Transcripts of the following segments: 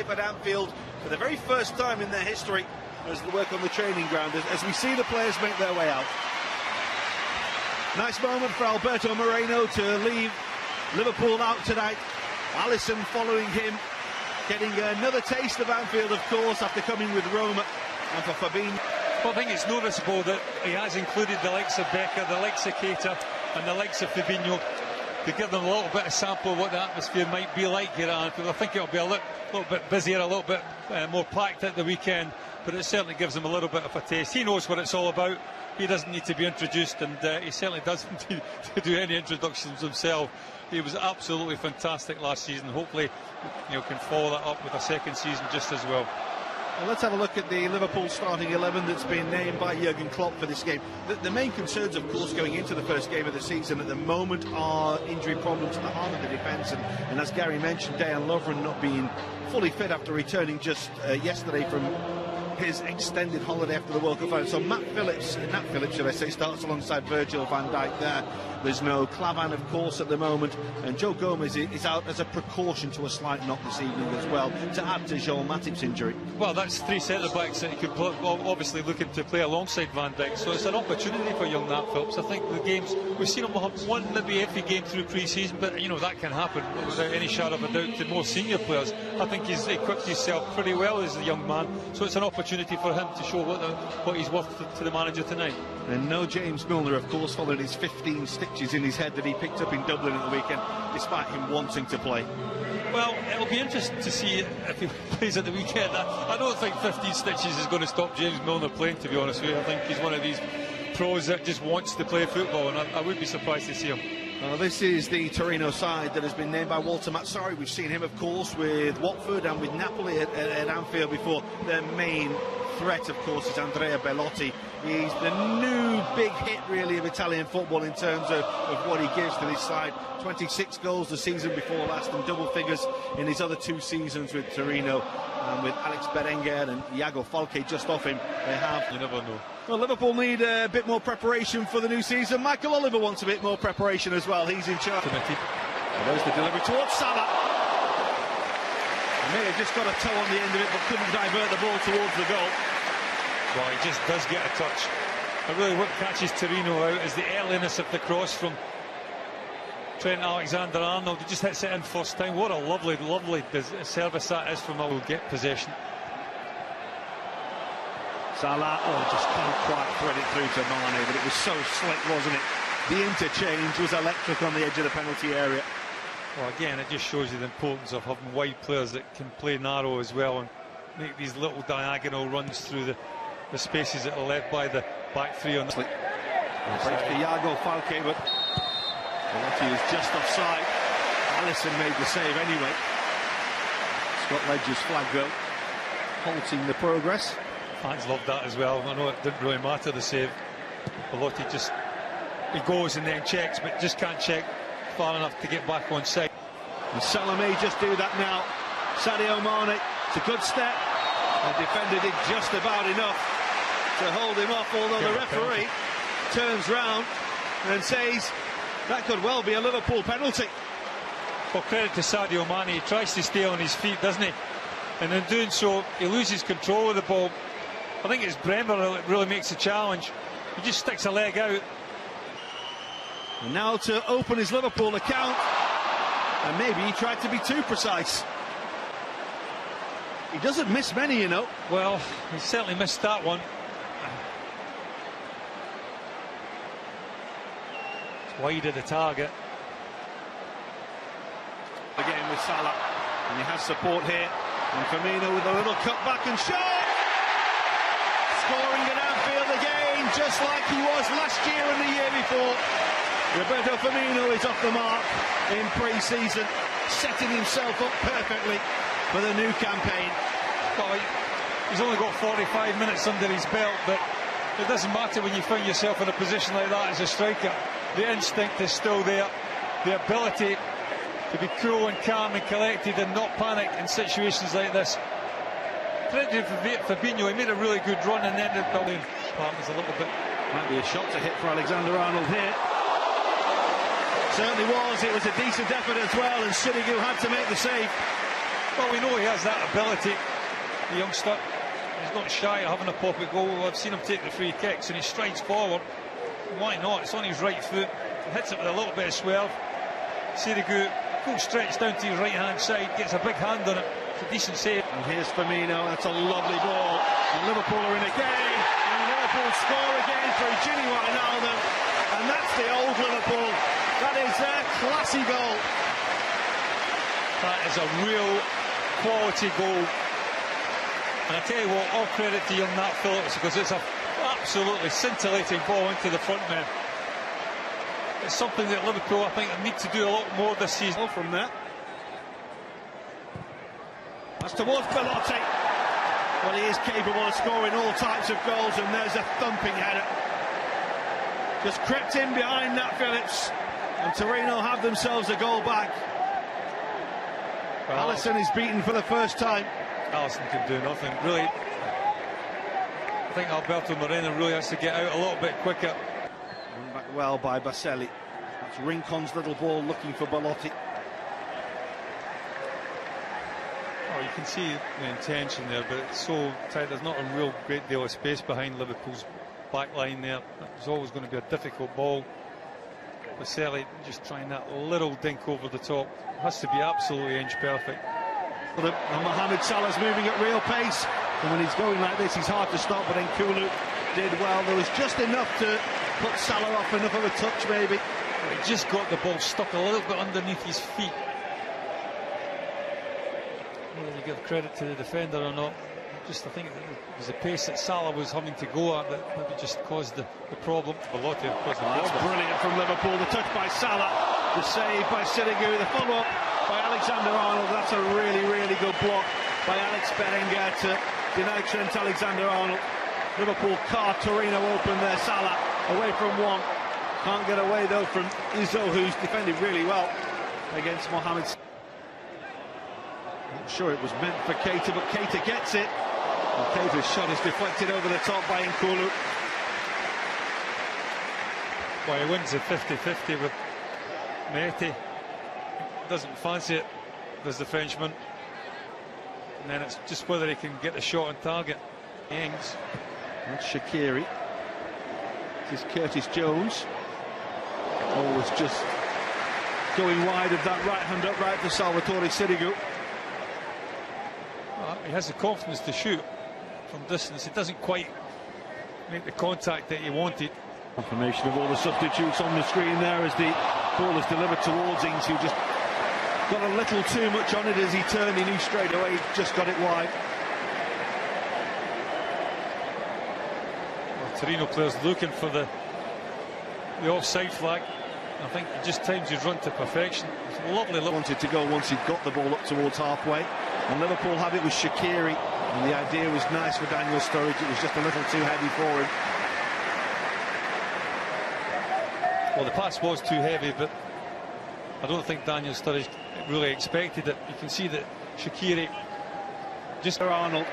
at Anfield for the very first time in their history as they work on the training ground as we see the players make their way out. Nice moment for Alberto Moreno to leave Liverpool out tonight. Alisson following him, getting another taste of Anfield, of course, after coming with Roma, and for Fabinho. Well, I think it's noticeable that he has included the likes of Becker, the likes of Keita and the likes of Fabinho to give them a little bit of sample of what the atmosphere might be like here at Anfield. I think it'll be a little bit busier, a little bit more packed at the weekend, but it certainly gives them a little bit of a taste. He knows what it's all about. He doesn't need to be introduced, and he certainly doesn't need to do any introductions himself. He was absolutely fantastic last season. Hopefully, can follow that up with a second season just as well. Well, let's have a look at the Liverpool starting 11 that's been named by Jurgen Klopp for this game. The main concerns, of course, going into the first game of the season at the moment are injury problems at the heart of the defence, and as Gary mentioned, Dejan Lovren not being fully fit after returning just yesterday from his extended holiday after the World Cup final. So Nat Phillips, should I say, starts alongside Virgil van Dijk there. There's no Klavan, of course, at the moment, and Joe Gomez is out as a precaution to a slight knock this evening as well, to add to Joel Matip's injury. Well, that's three centre-backs that he could play, obviously looking to play alongside Van Dijk, so it's an opportunity for young Nat Phillips. I think the games, we've seen him have one, maybe every game through pre-season, but that can happen without any shadow of a doubt to more senior players. I think he's equipped himself pretty well as a young man, so it's an opportunity for him to show what he's worth to the manager tonight. And no James Milner, of course, following his 15 stitches in his head that he picked up in Dublin at the weekend, despite him wanting to play. Well, it'll be interesting to see if he plays at the weekend. I don't think 15 stitches is going to stop James Milner playing, to be honest with you. I think he's one of these pros that just wants to play football, and I would be surprised to see him. This is the Torino side that has been named by Walter Mazzarri. We've seen him, of course, with Watford and with Napoli at Anfield before. Their main threat, of course, is Andrea Bellotti. He's the new big hit, really, of Italian football in terms of what he gives to this side. 26 goals the season before last, and double figures in his other two seasons with Torino. And with Alex Berenguer and Iago Falque just off him, they have... You never know. Well, Liverpool need a bit more preparation for the new season. Michael Oliver wants a bit more preparation as well. He's in charge. And there's the delivery towards Salah. He may have just got a toe on the end of it, but couldn't divert the ball towards the goal. Well, he just does get a touch. But really what catches Torino out is the earliness of the cross from Trent Alexander-Arnold. He just hits it in first time. What a lovely service that is from will get possession. Salah, just can't quite thread it through to Mane, but it was so slick, wasn't it? The interchange was electric on the edge of the penalty area. Well, again, it just shows you the importance of having wide players that can play narrow as well and make these little diagonal runs through the spaces that are left by the back three on the... Breaks to Iago Falque, but Bellotti is just offside. Alisson made the save anyway. Scott Ledger's flag, though, halting the progress. Fans loved that as well. I know it didn't really matter, the save. Bellotti he goes and then checks, but just can't check far enough to get back on side. And Salah may just do that now. Sadio Mane, it's a good step. The defender did just about enough to hold him off, although the referee turns round and says that could well be a Liverpool penalty. Well, credit to Sadio Mane. He tries to stay on his feet, doesn't he? And in doing so, he loses control of the ball. I think it's Bremer that really makes the challenge. He just sticks a leg out. And now to open his Liverpool account. And maybe he tried to be too precise. He doesn't miss many, you know. Well, he certainly missed that one. It's wide of the target. Again with Salah. And he has support here. And Firmino with a little cut back and shot! Scoring at Anfield again, just like he was last year and the year before. Roberto Firmino is off the mark in pre-season, setting himself up perfectly for the new campaign. Well, he's only got 45 minutes under his belt, but it doesn't matter when you find yourself in a position like that as a striker. The instinct is still there, the ability to be cool and calm and collected and not panic in situations like this. Credit for Fabinho, he made a really good run and ended up building partners a little bit. Might be a shot to hit for Alexander-Arnold here. Certainly was. It was a decent effort as well, and Sirigu had to make the save. Well, we know he has that ability, the youngster. He's not shy of having a pop at goal. I've seen him take the free kicks and he strides forward. Why not? It's on his right foot. He hits it with a little bit of swerve. Sirigu, full stretch down to his right hand side, gets a big hand on it. It's a decent save. And here's Firmino. That's a lovely ball. And Liverpool are in again. And Liverpool score again through Gini Wijnaldum. And that's the old Liverpool. That is their classy goal. That is a real quality goal. And I tell you what, all credit to young Nat Phillips, because it's an absolutely scintillating ball into the front men. It's something that Liverpool, I think, need to do a lot more this season. From there. That's towards Belotti. Well, he is capable of scoring all types of goals, and there's a thumping header. Just crept in behind Nat Phillips, and Torino have themselves a goal back. Well, Alisson is beaten for the first time. Alisson can do nothing, really. I think Alberto Moreno really has to get out a little bit quicker. Run back well by Baselli. That's Rincon's little ball looking for Belotti. Oh, you can see the intention there, but it's so tight. There's not a real great deal of space behind Liverpool's back line there. It was always going to be a difficult ball. Baselli just trying that little dink over the top. It has to be absolutely inch perfect. And Mohamed Salah's moving at real pace, and when he's going like this, he's hard to stop. But then Kulu did well. There was just enough to put Salah off, enough of a touch, maybe. He just got the ball stuck a little bit underneath his feet. Whether you give credit to the defender or not, I think it was the pace that Salah was having to go at that maybe just caused the problem. Belotti caused the problem. That's brilliant from Liverpool. The touch by Salah, the save by Sirigu, the follow-up by Alexander-Arnold. That's a really, really good block by Alex Berenguer to deny Trent Alexander-Arnold. Liverpool card Torino open there. Salah away from one. Can't get away though from Izzo, who's defended really well against Mohamed. Not sure it was meant for Keita, but Keita gets it. And Keita's shot is deflected over the top by Nkulu. Well, he wins the 50-50 with Mehdi. Doesn't fancy it, does the Frenchman. And then it's just whether he can get the shot on target. Ings. That's Shaqiri. This is Curtis Jones. Always just going wide of that right hand upright for Salvatore Sirigu. Well, he has the confidence to shoot from distance. It doesn't quite make the contact that he wanted. Confirmation of all the substitutes on the screen there as the ball is delivered towards Ings, who just got a little too much on it as he turned. He knew straight away he just got it wide. Well, Torino players looking for the offside flag. I think he just times his run to perfection. It's lovely. Wanted to go once he'd got the ball up towards halfway, and Liverpool had it with Shaqiri, and the idea was nice for Daniel Sturridge. It was just a little too heavy for him. Well, the pass was too heavy, but I don't think Daniel Sturridge really expected it. You can see that Shaqiri just... Arnold,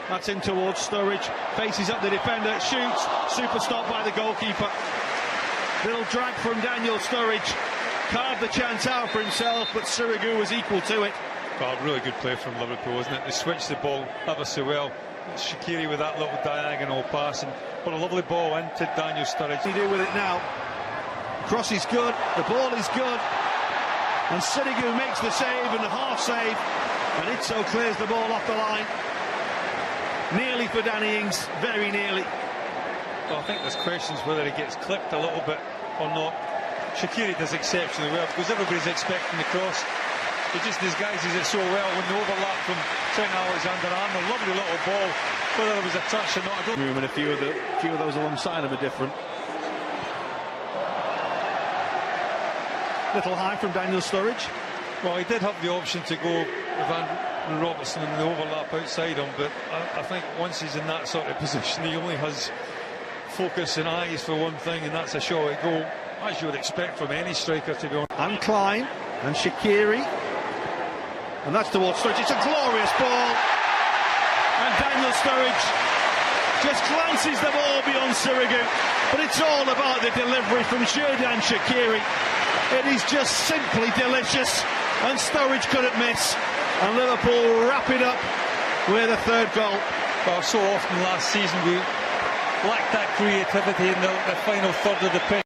that's in towards Sturridge, faces up the defender, shoots, super stop by the goalkeeper. Little drag from Daniel Sturridge, carved the chance out for himself, but Sirigu was equal to it. Oh, really good play from Liverpool, isn't it? They switched the ball ever so well. Shaqiri with that little diagonal pass, and put a lovely ball into Daniel Sturridge. What do you do with it now? Cross is good, the ball is good, and Sirigu makes the save and the half save, and Izzo clears the ball off the line. Nearly for Danny Ings, very nearly. Well, I think there's questions whether he gets clipped a little bit or not. Shaqiri does exceptionally well because everybody's expecting the cross. He just disguises it so well when the overlap from Trent Alexander-Arnold. Lovely little ball. Whether there was a touch or not, I don't know. And a few of those alongside him are different. Little high from Daniel Sturridge. Well, he did have the option to go with Andrew Robertson and the overlap outside him, but I think once he's in that sort of position, he only has focus and eyes for one thing, and that's a shot at goal, as you would expect from any striker, to be honest. And Klein and Shaqiri, and that's towards Sturridge. It's a glorious ball, and Daniel Sturridge just glances the ball beyond Sirigu, but it's all about the delivery from Xherdan Shaqiri. It is just simply delicious, and Sturridge couldn't miss. And Liverpool wrapping up with a third goal. Well, so often last season we lacked that creativity in the final third of the pitch.